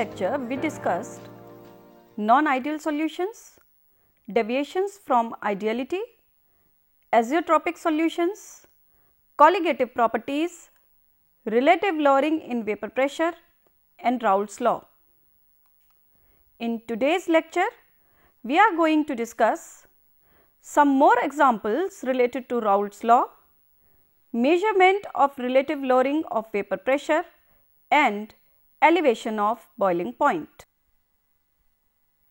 lecture we discussed non-ideal solutions, deviations from ideality, azeotropic solutions, colligative properties, relative lowering in vapor pressure and Raoult's law. In today's lecture, we are going to discuss some more examples related to Raoult's law, measurement of relative lowering of vapor pressure and elevation of boiling point.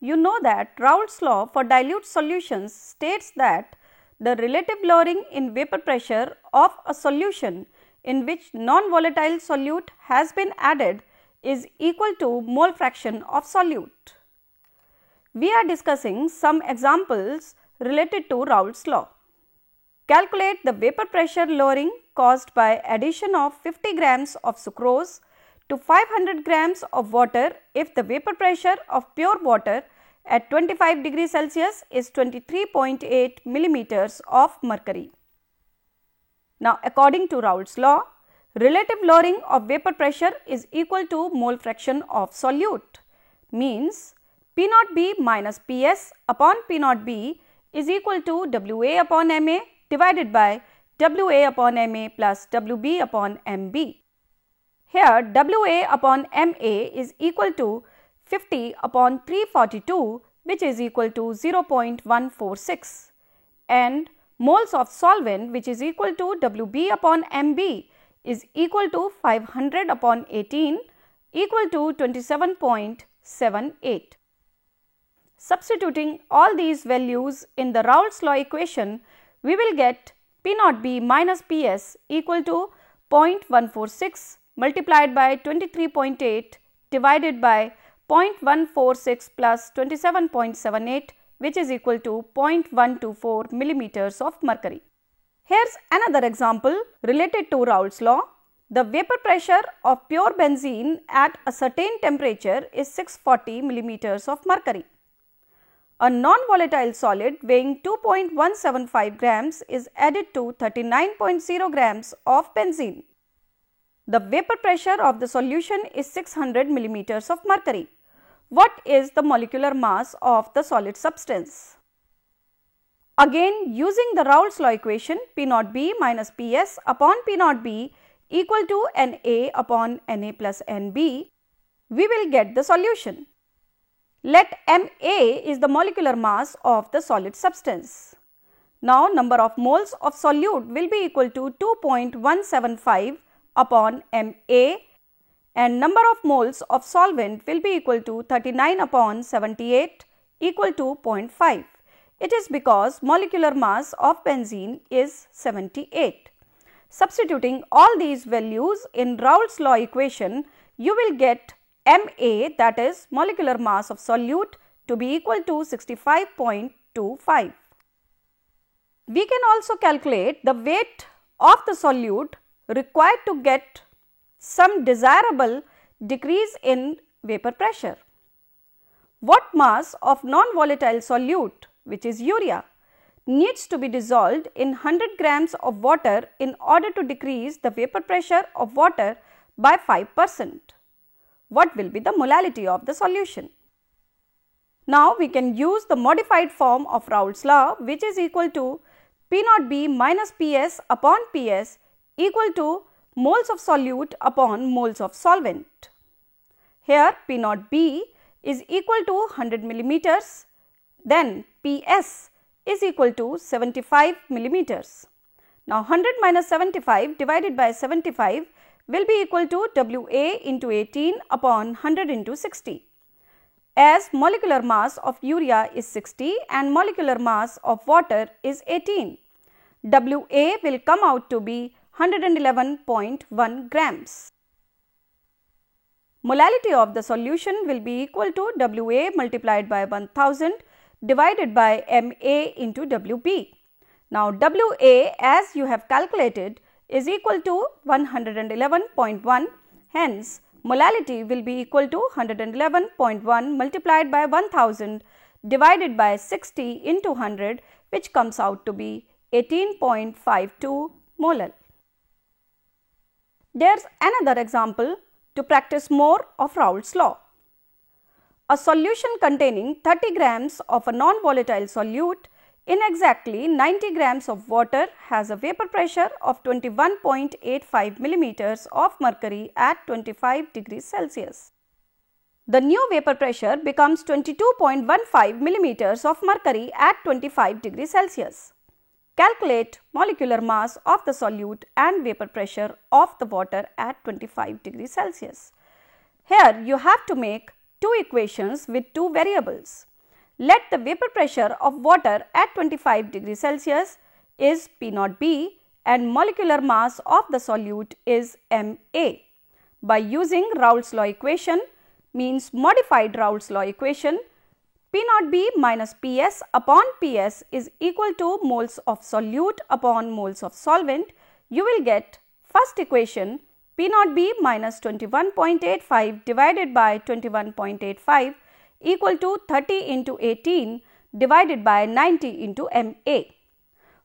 You know that Raoult's law for dilute solutions states that the relative lowering in vapor pressure of a solution in which non-volatile solute has been added is equal to mole fraction of solute. We are discussing some examples related to Raoult's law. Calculate the vapor pressure lowering caused by addition of 50 grams of sucrose to 500 grams of water if the vapor pressure of pure water at 25 degrees Celsius is 23.8 millimeters of mercury. Now, according to Raoult's law, relative lowering of vapor pressure is equal to mole fraction of solute, means P naught B minus Ps upon P naught B is equal to Wa upon Ma divided by Wa upon Ma plus Wb upon Mb. Here Wa upon Ma is equal to 50 upon 342, which is equal to 0.146, and moles of solvent, which is equal to Wb upon Mb, is equal to 500 upon 18, equal to 27.78. Substituting all these values in the Raoult's law equation, we will get P naught B minus Ps equal to 0.146 multiplied by 23.8 divided by 0.146 plus 27.78, which is equal to 0.124 millimeters of mercury. Here's another example related to Raoult's law. The vapor pressure of pure benzene at a certain temperature is 640 millimeters of mercury. A non-volatile solid weighing 2.175 grams is added to 39.0 grams of benzene. The vapor pressure of the solution is 600 millimeters of mercury. What is the molecular mass of the solid substance? Again, using the Raoult's law equation, P naught B minus Ps upon P naught B equal to Na upon Na plus Nb, we will get the solution. Let Ma is the molecular mass of the solid substance. Now, number of moles of solute will be equal to 2.175 upon Ma, and number of moles of solvent will be equal to 39 upon 78 equal to 0.5. It is because molecular mass of benzene is 78. Substituting all these values in Raoult's law equation, you will get Ma, that is molecular mass of solute, to be equal to 65.25. We can also calculate the weight of the solute required to get some desirable decrease in vapor pressure. What mass of non-volatile solute, which is urea, needs to be dissolved in 100 grams of water in order to decrease the vapor pressure of water by 5%? What will be the molality of the solution? Now, we can use the modified form of Raoult's law, which is equal to P naught B minus Ps upon Ps equal to moles of solute upon moles of solvent. Here P naught B is equal to 100 millimeters, then Ps is equal to 75 millimeters. Now, 100 minus 75 divided by 75 will be equal to Wa into 18 upon 100 into 60. As molecular mass of urea is 60 and molecular mass of water is 18, Wa will come out to be 111.1 grams. Molality of the solution will be equal to Wa multiplied by 1000 divided by Ma into Wb. Now, Wa, as you have calculated, is equal to 111.1, hence molality will be equal to 111.1 multiplied by 1000 divided by 60 into 100, which comes out to be 18.52 molar. There is another example to practice more of Raoult's law. a solution containing 30 grams of a non-volatile solute in exactly 90 grams of water has a vapor pressure of 21.85 millimeters of mercury at 25 degrees Celsius. The new vapor pressure becomes 22.15 millimeters of mercury at 25 degrees Celsius. Calculate molecular mass of the solute and vapor pressure of the water at 25 degrees Celsius. Here you have to make two equations with two variables. Let the vapor pressure of water at 25 degrees Celsius is P naught B and molecular mass of the solute is Ma. By using Raoult's law equation, means modified Raoult's law equation, P naught B minus Ps upon Ps is equal to moles of solute upon moles of solvent. You will get first equation P naught B minus 21.85 divided by 21.85 equal to 30 into 18 divided by 90 into Ma.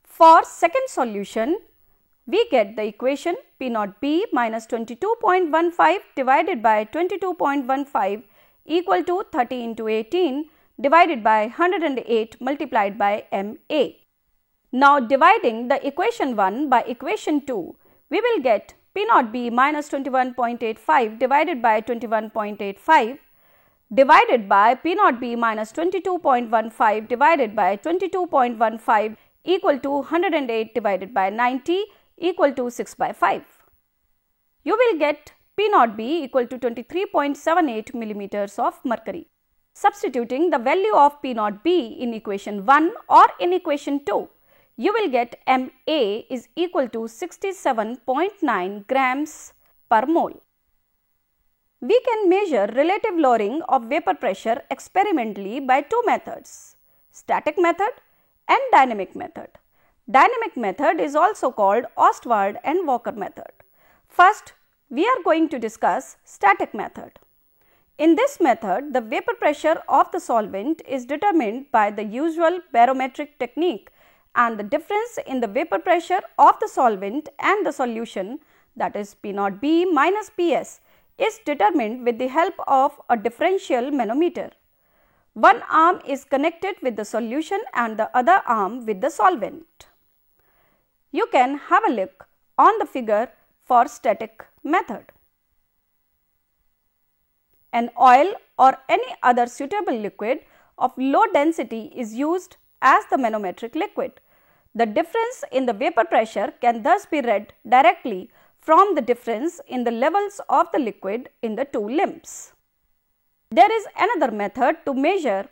For second solution, we get the equation P naught B minus 22.15 divided by 22.15 equal to 30 into 18 divided by 108 multiplied by Ma. Now dividing the equation 1 by equation 2, we will get P naught B minus 21.85 divided by 21.85 divided by P naught B minus 22.15 divided by 22.15 equal to 108 divided by 90 equal to 6 by 5. You will get P naught B equal to 23.78 millimeters of mercury. Substituting the value of P naught B in equation 1 or in equation 2, you will get Ma is equal to 67.9 grams per mole. We can measure relative lowering of vapor pressure experimentally by two methods, static method and dynamic method. Dynamic method is also called Ostwald and Walker method. First, we are going to discuss static method. In this method, the vapor pressure of the solvent is determined by the usual barometric technique and the difference in the vapor pressure of the solvent and the solution, that is P naught B minus Ps, is determined with the help of a differential manometer. One arm is connected with the solution and the other arm with the solvent. You can have a look on the figure for static method. An oil or any other suitable liquid of low density is used as the manometric liquid. The difference in the vapor pressure can thus be read directly from the difference in the levels of the liquid in the two limbs. There is another method to measure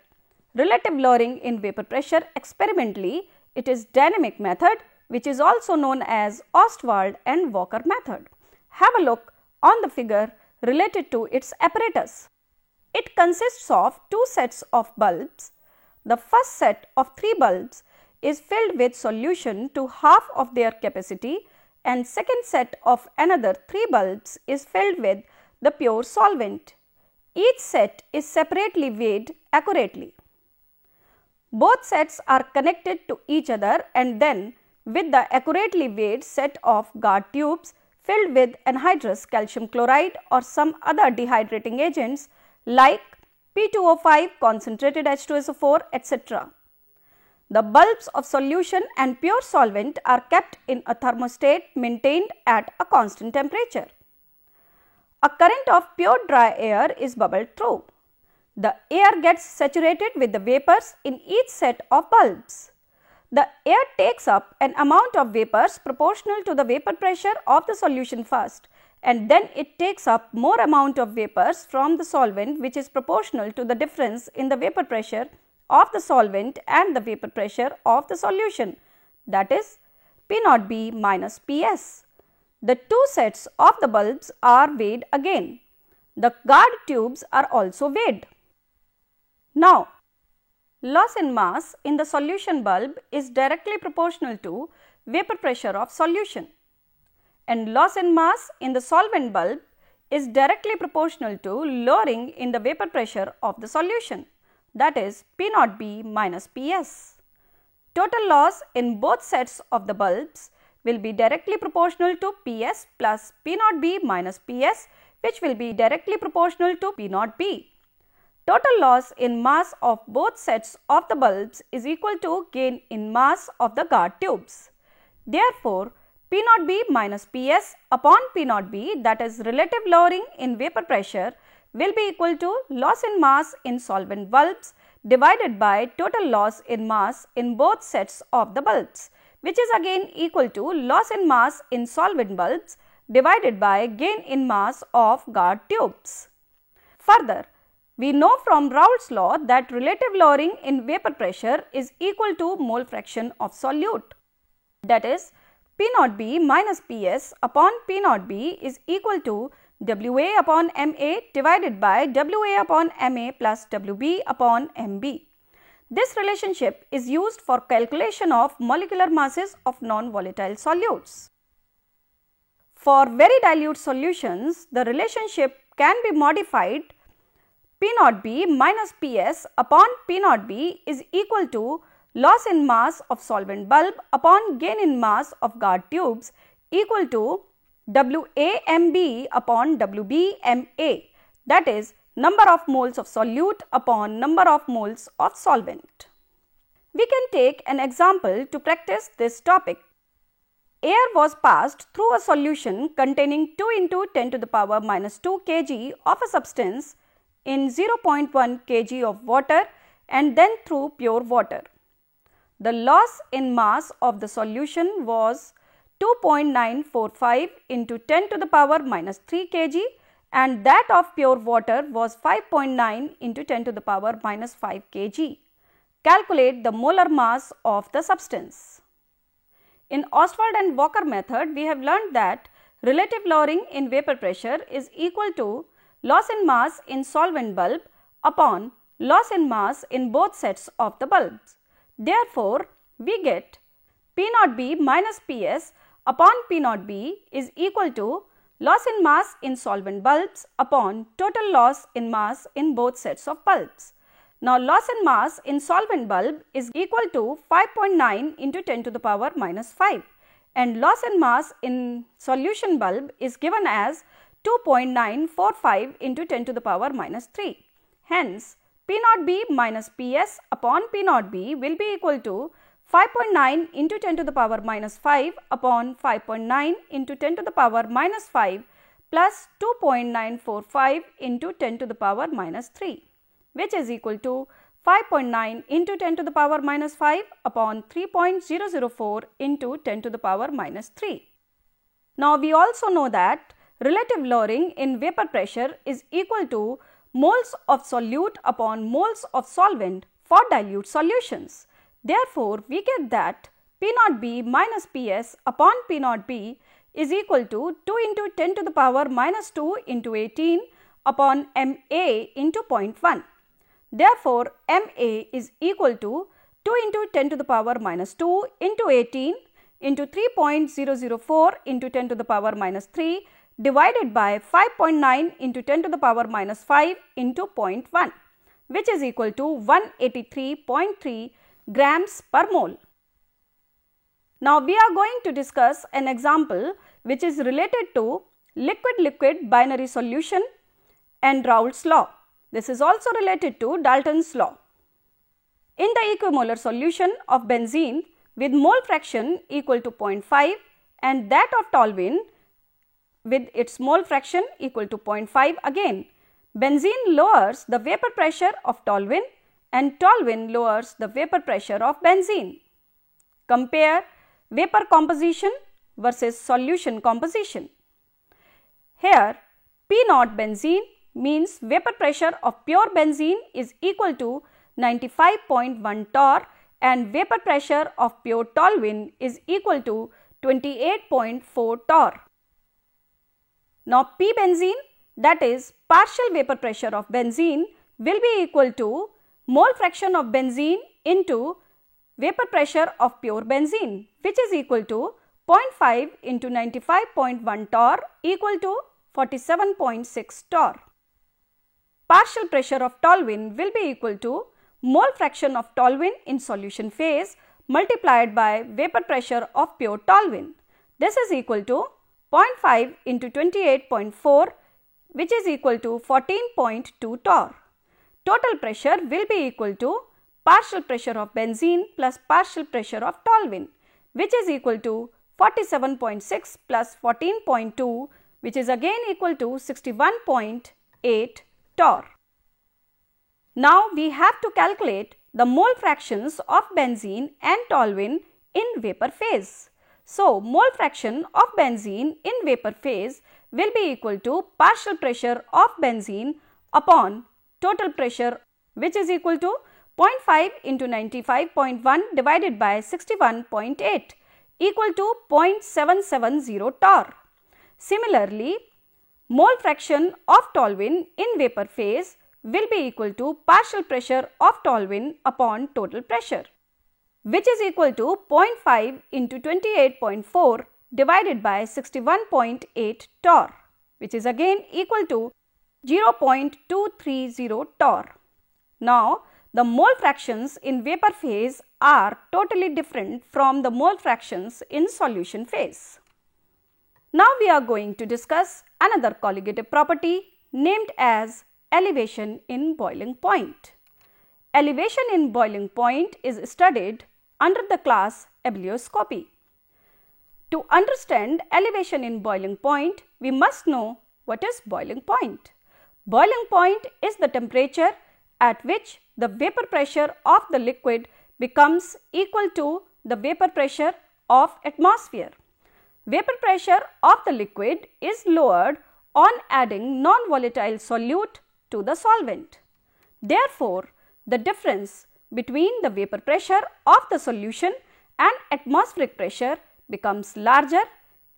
relative lowering in vapor pressure experimentally. It is dynamic method, which is also known as Ostwald and Walker method. Have a look on the figure related to its apparatus. It consists of two sets of bulbs. The first set of 3 bulbs is filled with solution to half of their capacity and second set of another 3 bulbs is filled with the pure solvent. Each set is separately weighed accurately. Both sets are connected to each other and then with the accurately weighed set of guard tubes filled with anhydrous calcium chloride or some other dehydrating agents like P2O5, concentrated H2SO4, etc. The bulbs of solution and pure solvent are kept in a thermostat maintained at a constant temperature. A current of pure dry air is bubbled through. The air gets saturated with the vapors in each set of bulbs. The air takes up an amount of vapors proportional to the vapor pressure of the solution first, and then it takes up more amount of vapors from the solvent which is proportional to the difference in the vapor pressure of the solvent and the vapor pressure of the solution, that is P naught B minus Ps. The two sets of the bulbs are weighed again. The guard tubes are also weighed. Now, loss in mass in the solution bulb is directly proportional to vapor pressure of solution, and loss in mass in the solvent bulb is directly proportional to lowering in the vapor pressure of the solution, that is P naught B minus Ps. Total loss in both sets of the bulbs will be directly proportional to Ps plus P naught B minus Ps, which will be directly proportional to P naught B. total loss in mass of both sets of the bulbs is equal to gain in mass of the guard tubes. Therefore, P naught B minus Ps upon P naught B, that is relative lowering in vapor pressure, will be equal to loss in mass in solvent bulbs divided by total loss in mass in both sets of the bulbs, which is again equal to loss in mass in solvent bulbs divided by gain in mass of guard tubes. Further, we know from Raoult's law that relative lowering in vapor pressure is equal to mole fraction of solute. That is, P naught B minus Ps upon P naught B is equal to Wa upon Ma divided by Wa upon Ma plus Wb upon Mb. This relationship is used for calculation of molecular masses of non-volatile solutes. For very dilute solutions, the relationship can be modified. P naught B minus Ps upon P naught B is equal to loss in mass of solvent bulb upon gain in mass of guard tubes equal to WaMb upon WbMa, that is number of moles of solute upon number of moles of solvent. We can take an example to practice this topic. Air was passed through a solution containing 2 into 10 to the power minus 2 kg of a substance in 0.1 kg of water and then through pure water. The loss in mass of the solution was 2.945 into 10 to the power minus 3 kg and that of pure water was 5.9 into 10 to the power minus 5 kg. Calculate the molar mass of the substance. In Ostwald and Walker method, we have learned that relative lowering in vapor pressure is equal to loss in mass in solvent bulb upon loss in mass in both sets of the bulbs. Therefore, we get P naught B minus Ps upon P naught B is equal to loss in mass in solvent bulbs upon total loss in mass in both sets of bulbs. Now, loss in mass in solvent bulb is equal to 5.9 into 10 to the power minus 5 and loss in mass in solution bulb is given as 2.945 into 10 to the power minus 3. Hence, P naught B minus Ps upon P naught B will be equal to 5.9 into 10 to the power minus 5 upon 5.9 into 10 to the power minus 5 plus 2.945 into 10 to the power minus 3, which is equal to 5.9 into 10 to the power minus 5 upon 3.004 into 10 to the power minus 3. Now, we also know that relative lowering in vapor pressure is equal to moles of solute upon moles of solvent for dilute solutions. Therefore, we get that P naught B minus Ps upon P naught B is equal to 2 into 10 to the power minus 2 into 18 upon Ma into 0.1. Therefore, Ma is equal to 2 into 10 to the power minus 2 into 18 into 3.004 into 10 to the power minus 3 divided by 5.9 into 10 to the power minus 5 into 0.1, which is equal to 183.3 grams per mole. Now, we are going to discuss an example which is related to liquid-liquid binary solution and Raoult's law. This is also related to Dalton's law. In the equimolar solution of benzene with mole fraction equal to 0.5 and that of toluene with its mole fraction equal to 0.5 again, benzene lowers the vapor pressure of toluene and toluene lowers the vapor pressure of benzene. Compare vapor composition versus solution composition. Here, P naught benzene means vapor pressure of pure benzene is equal to 95.1 torr and vapor pressure of pure toluene is equal to 28.4 torr. Now, P benzene, that is partial vapor pressure of benzene, will be equal to mole fraction of benzene into vapor pressure of pure benzene, which is equal to 0.5 into 95.1 torr equal to 47.6 torr. Partial pressure of toluene will be equal to mole fraction of toluene in solution phase multiplied by vapor pressure of pure toluene. This is equal to 0.5 into 28.4, which is equal to 14.2 torr. total pressure will be equal to partial pressure of benzene plus partial pressure of toluene, which is equal to 47.6 plus 14.2, which is again equal to 61.8 torr. Now we have to calculate the mole fractions of benzene and toluene in vapor phase. So, mole fraction of benzene in vapor phase will be equal to partial pressure of benzene upon total pressure, which is equal to 0.5 into 95.1 divided by 61.8 equal to 0.770 torr. Similarly, mole fraction of toluene in vapor phase will be equal to partial pressure of toluene upon total pressure, which is equal to 0.5 into 28.4 divided by 61.8 torr, which is again equal to 0.230 torr. Now, the mole fractions in vapor phase are totally different from the mole fractions in solution phase. Now, we are going to discuss another colligative property named as elevation in boiling point. Elevation in boiling point is studied under the class ebullioscopy. To understand elevation in boiling point, we must know what is boiling point. Boiling point is the temperature at which the vapor pressure of the liquid becomes equal to the vapor pressure of atmosphere. Vapor pressure of the liquid is lowered on adding non-volatile solute to the solvent. Therefore, the difference between the vapor pressure of the solution and atmospheric pressure becomes larger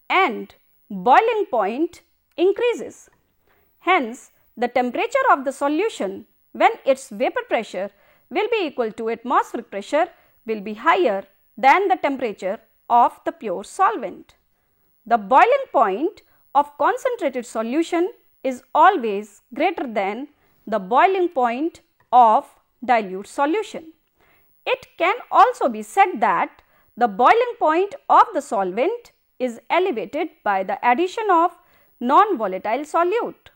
and boiling point increases. Hence, the temperature of the solution when its vapor pressure will be equal to atmospheric pressure will be higher than the temperature of the pure solvent. The boiling point of concentrated solution is always greater than the boiling point of dilute solution. It can also be said that the boiling point of the solvent is elevated by the addition of non-volatile solute.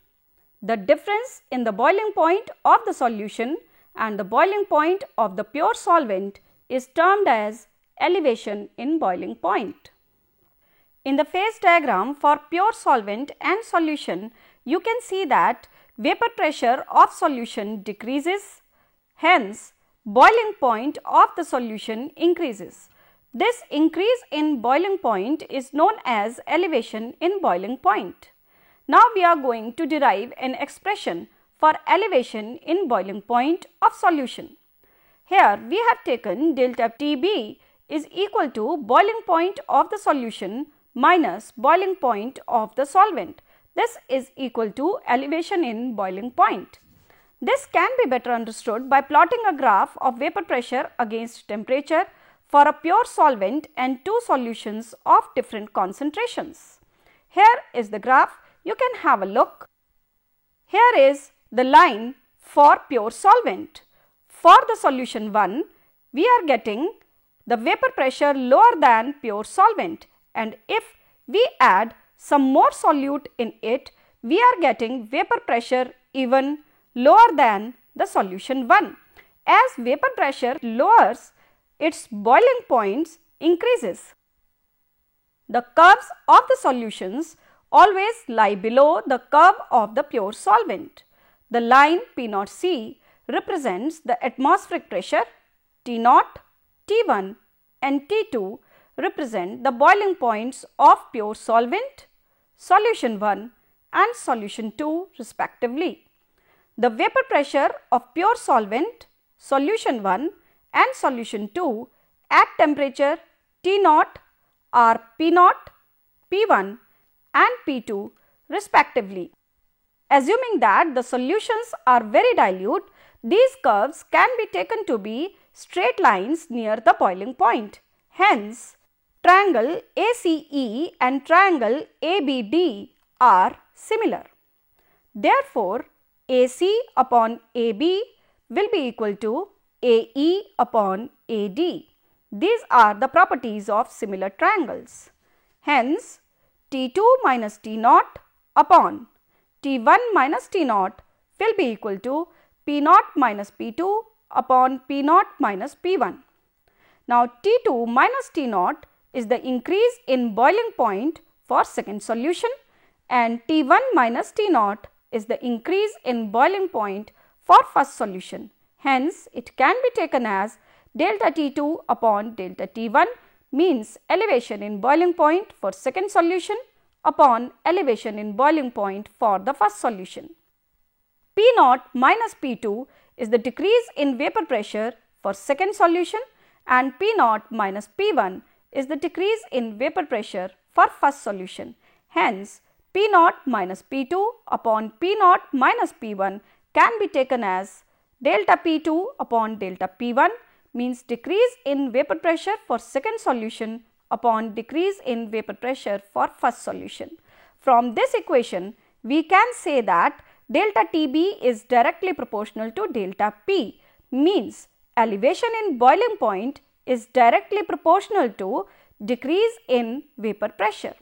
The difference in the boiling point of the solution and the boiling point of the pure solvent is termed as elevation in boiling point. In the phase diagram for pure solvent and solution, you can see that vapor pressure of solution decreases, hence boiling point of the solution increases. This increase in boiling point is known as elevation in boiling point. Now we are going to derive an expression for elevation in boiling point of solution. Here we have taken delta Tb is equal to boiling point of the solution minus boiling point of the solvent. This is equal to elevation in boiling point. This can be better understood by plotting a graph of vapor pressure against temperature for a pure solvent and two solutions of different concentrations. Here is the graph. You can have a look. Here is the line for pure solvent. For the solution 1, we are getting the vapor pressure lower than pure solvent, and if we add some more solute in it, we are getting vapor pressure even lower than the solution 1. As vapor pressure lowers, its boiling points increases. The curves of the solutions always lie below the curve of the pure solvent. The line P0 C represents the atmospheric pressure, T0, T1 and T2 represent the boiling points of pure solvent, solution 1 and solution 2 respectively. The vapor pressure of pure solvent, solution 1 and solution 2 at temperature T0 are P0, P1 and P2 respectively. Assuming that the solutions are very dilute, these curves can be taken to be straight lines near the boiling point. Hence, triangle ACE and triangle ABD are similar. Therefore, AC upon AB will be equal to AE upon AD. These are the properties of similar triangles. Hence, T2 minus T0 upon T1 minus T0 will be equal to P naught minus P2 upon P naught minus P1. Now, T2 minus T naught is the increase in boiling point for second solution, and T1 minus T naught is the increase in boiling point for first solution. Hence, it can be taken as delta T2 upon delta T1 means elevation in boiling point for second solution upon elevation in boiling point for the first solution. P naught minus P2 is the decrease in vapor pressure for second solution, and P naught minus P1 is the decrease in vapor pressure for first solution. Hence, P naught minus P2 upon P naught minus P1 can be taken as delta P2 upon delta P1 means decrease in vapor pressure for second solution upon decrease in vapor pressure for first solution. From this equation, we can say that delta TB is directly proportional to delta P, means elevation in boiling point is directly proportional to decrease in vapor pressure.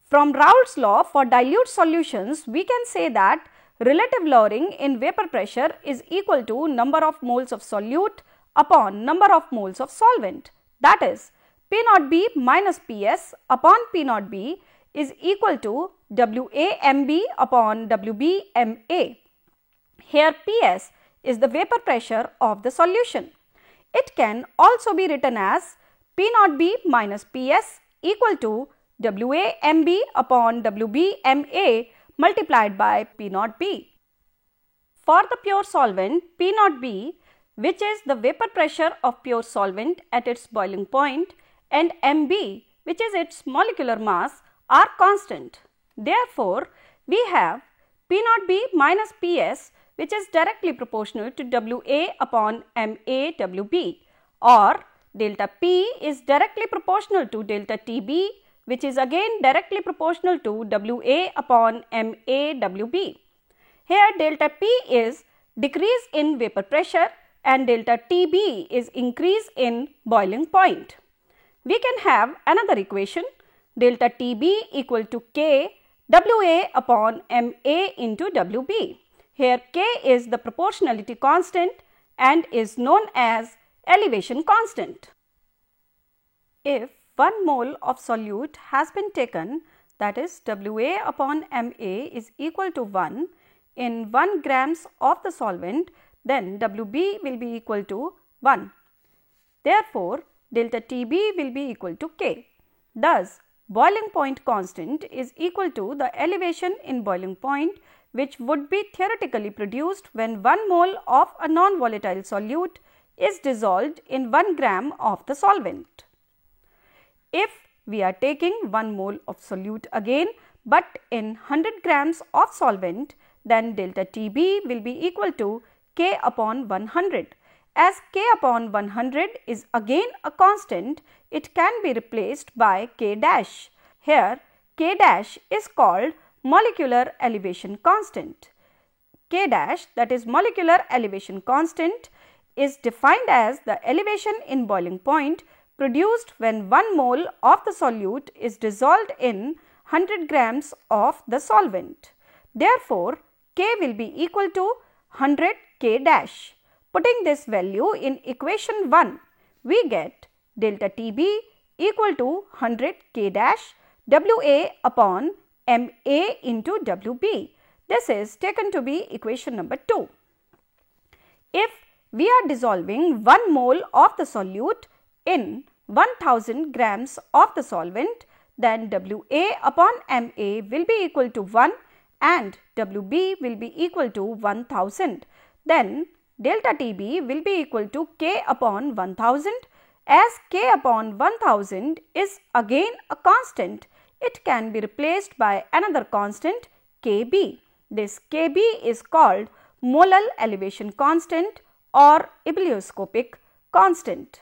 From Raoult's law for dilute solutions, we can say that relative lowering in vapor pressure is equal to number of moles of solute upon number of moles of solvent. That is, P naught B minus Ps upon P naught B is equal to WaMb upon WbMa. Here Ps is the vapor pressure of the solution. It can also be written as P naught B minus Ps equal to WaMb upon Wbma multiplied by P naught B. For the pure solvent P naught B, which is the vapor pressure of pure solvent at its boiling point, and Mb, which is its molecular mass, are constant. Therefore, we have P naught B minus Ps, which is directly proportional to Wa upon Ma Wb, or delta P is directly proportional to delta Tb, which is again directly proportional to Wa upon Ma Wb. Here delta P is decrease in vapor pressure and delta Tb is increase in boiling point. We can have another equation, delta Tb equal to K Wa upon Ma into Wb. Here K is the proportionality constant and is known as elevation constant. If 1 mole of solute has been taken, that is Wa upon Ma is equal to 1 in 1 grams of the solvent, then Wb will be equal to 1. Therefore, delta Tb will be equal to K. Thus, boiling point constant is equal to the elevation in boiling point, which would be theoretically produced when 1 mole of a non-volatile solute is dissolved in 1 gram of the solvent. If we are taking 1 mole of solute again, but in 100 grams of solvent, then delta Tb will be equal to K upon 100. As K upon 100 is again a constant, it can be replaced by K dash. Here K dash is called molecular elevation constant. K dash, that is molecular elevation constant, is defined as the elevation in boiling point produced when 1 mole of the solute is dissolved in 100 grams of the solvent. Therefore, K will be equal to 100 K dash. Putting this value in equation 1, we get delta Tb equal to 100 K dash Wa upon Ma into Wb. This is taken to be equation number 2. If we are dissolving 1 mole of the solute in 1000 grams of the solvent, then Wa upon Ma will be equal to 1 and Wb will be equal to 1000. Then delta Tb will be equal to K upon 1000. As K upon 1000 is again a constant, it can be replaced by another constant Kb. This Kb is called molal elevation constant or ebullioscopic constant.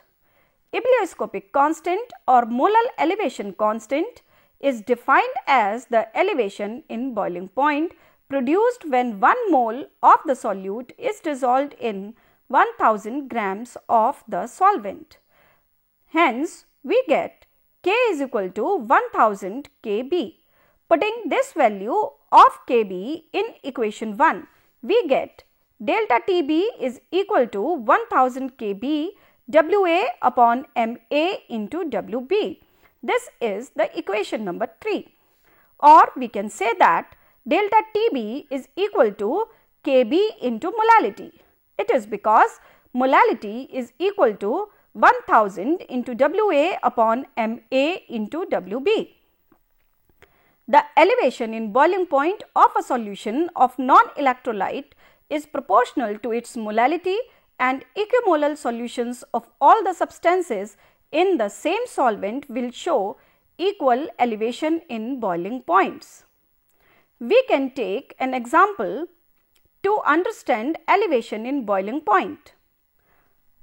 Ebullioscopic constant or molal elevation constant is defined as the elevation in boiling point produced when 1 mole of the solute is dissolved in 1000 grams of the solvent. Hence, we get K is equal to 1000 Kb. Putting this value of Kb in equation 1, we get delta TB is equal to 1000 kb WA upon MA into WB. This is the equation number 3. Or we can say that delta TB is equal to kb into molality. It is because molality is equal to 1000 into WA upon MA into WB. The elevation in boiling point of a solution of non-electrolyte is proportional to its molality, and equimolar solutions of all the substances in the same solvent will show equal elevation in boiling points. We can take an example to understand elevation in boiling point.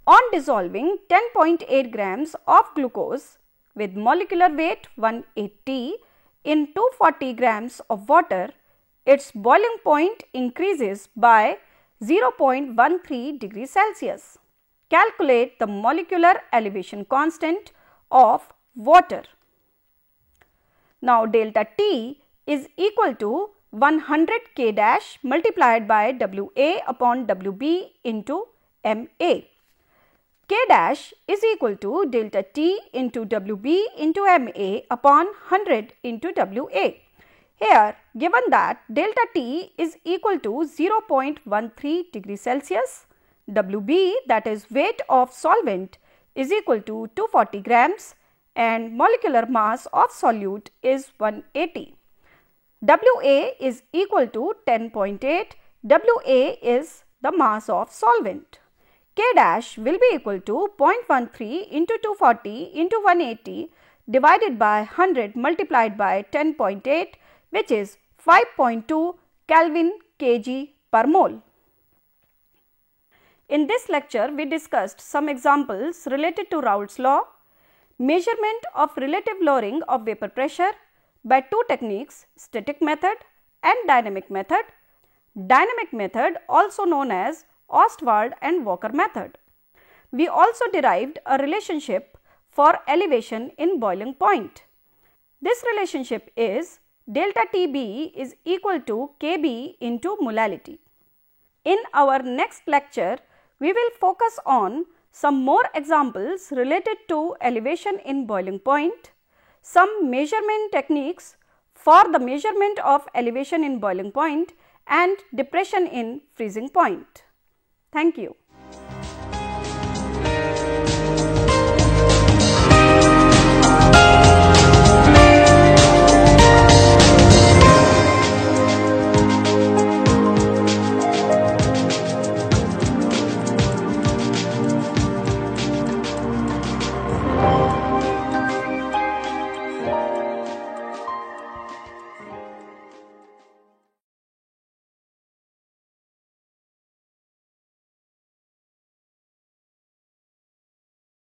On dissolving 10.8 grams of glucose with molecular weight 180 in 240 grams of water, its boiling point increases by 0.13 degrees Celsius. Calculate the molecular elevation constant of water. Now, delta T is equal to 100 K dash multiplied by WA upon WB into MA. K dash is equal to delta T into WB into MA upon 100 into WA. Here, given that delta T is equal to 0.13 degrees Celsius, WB, that is weight of solvent, is equal to 240 grams and molecular mass of solute is 180. WA is equal to 10.8, WA is the mass of solvent. K dash will be equal to 0.13 into 240 into 180 divided by 100 multiplied by 10.8, which is 5.2 Kelvin kg per mole. In this lecture, we discussed some examples related to Raoult's law, measurement of relative lowering of vapor pressure by two techniques, static method and dynamic method. Dynamic method also known as Ostwald and Walker method. We also derived a relationship for elevation in boiling point. This relationship is delta TB is equal to kb into molality. In our next lecture, we will focus on some more examples related to elevation in boiling point, some measurement techniques for the measurement of elevation in boiling point and depression in freezing point. Thank you.